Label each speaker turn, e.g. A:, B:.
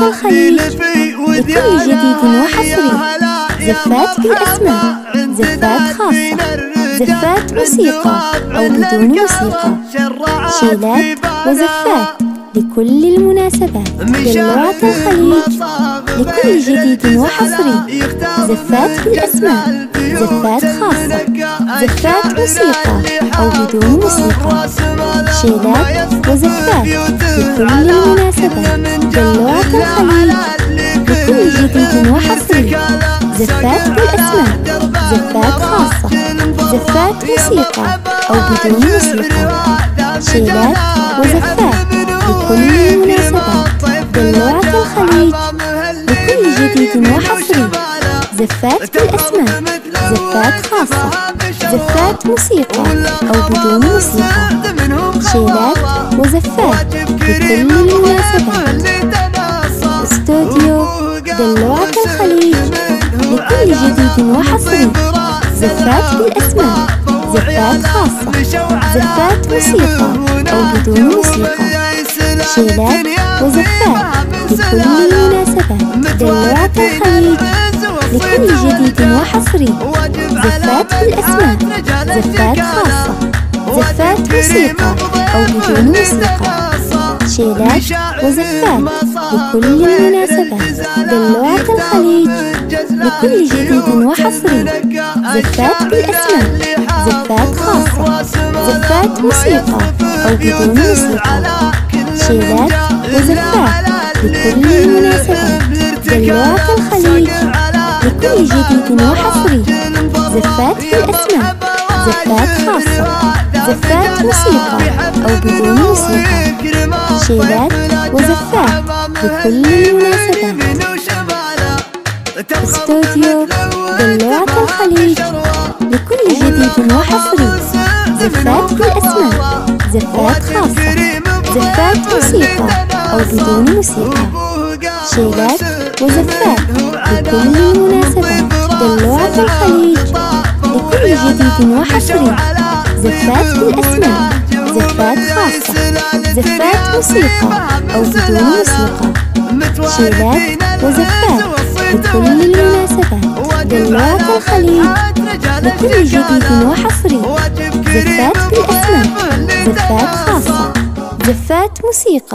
A: الخليج لكل جديد وحصري. زفات بالأسماء، زفات خاصة، زفات موسيقى أو بدون موسيقى، شيلات وزفات لكل المناسبات. دلوعة الخليج لكل جديد وحصري. زفات بالأسماء، زفات خاصة، زفات موسيقى أو بدون موسيقى، شيلات وزفات لكل المناسبات. دلوعة الخليج لكل جديد وحصري. زفات بالأسماء، زفات خاصة، زفات موسيقى أو بدون موسيقى، شيلات وزفات لكل المناسبات. دلوعة الخليج لكل جديد وحصري. زفات بالأسماء، زفات خاصة، زفات موسيقى أو بدون موسيقى، شيلات وزفات لكل المناسبات. استوديو دلوعة الخليج لكل جديد وحصري. زفات بالأسماء، زفات خاصة، زفات موسيقى أو بدون موسيقى، شيلات وزفات لكل المناسبات. دلوعة الخليج لكل جديد وحصري. زفات بالأسماء، زفات خاصة، زفات موسيقى أو بدون موسيقى، شيلات وزفات لكل المناسبات. دلوعة الخليج لكل جديد وحصري. زفات بالأسماء، زفات خاصة، زفات موسيقى أو بدون موسيقى، شيلات وزفات لكل المناسبات. دلوعة الخليج لكل جديد وحصري. زفات بالأسماء، زفات خاصة، زفات موسيقى أو بدون موسيقى، شيلات وزفات لكل المناسبات. استوديو دلوعة الخليج لكل جديد وحصري. زفات بالأسماء، زفات خاصة، زفات موسيقى أو بدون موسيقى، شيلات وزفات لكل المناسبات. دلوعة الخليج لكل جديد وحصري. زفات بالأسماء، زفات خاصة، زفات موسيقى أو بدون موسيقى، شيلات وزفات لكل المناسبات. دلوعة الخليج لكل جديد وحصري. زفات بالأسماء، زفات خاصة، زفات موسيقى.